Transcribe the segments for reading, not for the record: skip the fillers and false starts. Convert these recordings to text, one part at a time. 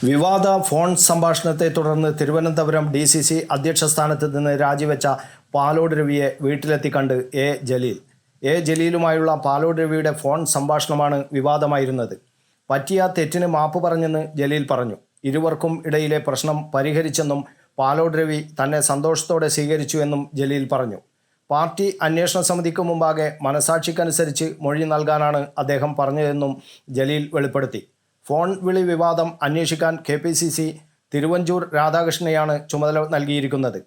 വിവാദ ഫോൺ സംഭാഷണത്തെ തുടർന്ന് തിരുവനന്തപുരം DCC അധ്യക്ഷ സ്ഥാനത്ത് നിന്ന് രാജിവെച്ച പാലോട് രവിയെ വീട്ടിലെത്തി കണ്ട് എ ജലീലുമായുള്ള പാലോട് രവിയുടെ ഫോൺ സംഭാഷണമാണ് വിവാദമായിരുന്നത്. പറ്റിയ തെറ്റിന് മാപ്പ് പറഞ്ഞെന്ന് ജലീൽ പറഞ്ഞു. ഇരുവർക്കും ഇടയിലെ പ്രശ്നം പരിഹരിച്ചെന്നും പാലോട് രവി തന്നെ സന്തോഷത്തോടെ സ്വീകരിച്ചു എന്നും ജലീൽ പറഞ്ഞു. പാർട്ടി അന്വേഷണ സമിതിക്ക് മുമ്പാകെ മനസാക്ഷിക്കനുസരിച്ച് മൊഴി നൽകാനാണ് അദ്ദേഹം പറഞ്ഞതെന്നും ജലീൽ വെളിപ്പെടുത്തി. ഫോൺ വിളി വിവാദം അന്വേഷിക്കാൻ KPCC തിരുവഞ്ചൂർ രാധാകൃഷ്ണനെയാണ് ചുമതല നൽകിയിരിക്കുന്നത്.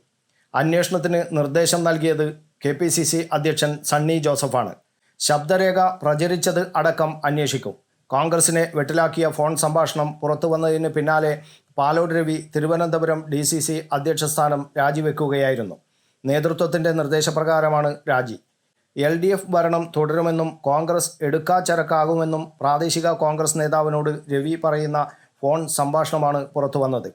അന്വേഷണത്തിന് നിർദ്ദേശം നൽകിയത് KPCC അധ്യക്ഷൻ സണ്ണി ജോസഫാണ്. ശബ്ദരേഖ പ്രചരിച്ചത് അടക്കം അന്വേഷിക്കും. കോൺഗ്രസിനെ വെട്ടിലാക്കിയ ഫോൺ സംഭാഷണം പുറത്തുവന്നതിന് പിന്നാലെ പാലോട് രവി തിരുവനന്തപുരം DCC അധ്യക്ഷ സ്ഥാനം രാജിവെക്കുകയായിരുന്നു. നേതൃത്വത്തിൻ്റെ നിർദ്ദേശപ്രകാരമാണ് രാജി. LDF ഭരണം തുടരുമെന്നും കോൺഗ്രസ് എടുക്കാച്ചരക്കാകുമെന്നും പ്രാദേശിക കോൺഗ്രസ് നേതാവിനോട് രവി പറയുന്ന ഫോൺ സംഭാഷണമാണ് പുറത്തുവന്നത്.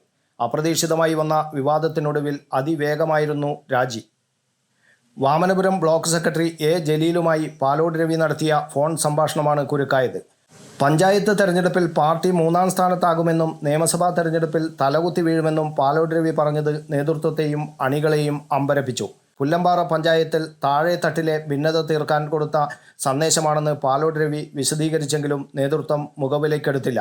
അപ്രതീക്ഷിതമായി വന്ന വിവാദത്തിനൊടുവിൽ അതിവേഗമായിരുന്നു രാജി. വാമനപുരം ബ്ലോക്ക് സെക്രട്ടറി A ജലീലുമായി പാലോട് രവി നടത്തിയ ഫോൺ സംഭാഷണമാണ് കുരുക്കായത്. പഞ്ചായത്ത് തെരഞ്ഞെടുപ്പിൽ പാർട്ടി 3-ാം സ്ഥാനത്താകുമെന്നും നിയമസഭാ തെരഞ്ഞെടുപ്പിൽ തലകുത്തി വീഴുമെന്നും പാലോട് രവി പറഞ്ഞത് നേതൃത്വത്തെയും അണികളെയും അമ്പരപ്പിച്ചു. പുല്ലമ്പാറ പഞ്ചായത്തിൽ താഴെ തട്ടിലെ ഭിന്നത തീർക്കാൻ കൊടുത്ത സന്ദേശമാണെന്ന് പാലോട് രവി വിശദീകരിച്ചെങ്കിലും നേതൃത്വം മുഖവിലയ്ക്കെടുത്തില്ല.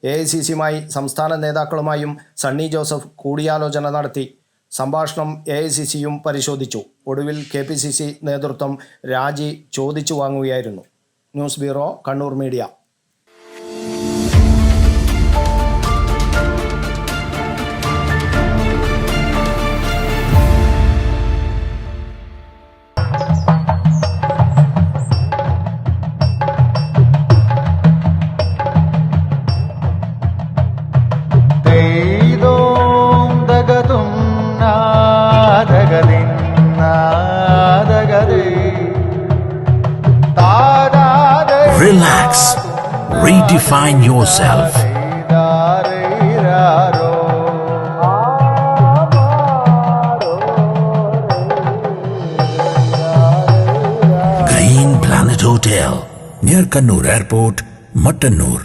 AICCയുമായി സംസ്ഥാന നേതാക്കളുമായും സണ്ണി ജോസഫ് കൂടിയാലോചന നടത്തി. സംഭാഷണം AICCയും പരിശോധിച്ചു. ഒടുവിൽ KPCC നേതൃത്വം രാജി ചോദിച്ചു വാങ്ങുകയായിരുന്നു. News bureau, Kannur media. Relax. Redefine yourself. Green Planet Hotel, near Kannur Airport, Mattanur.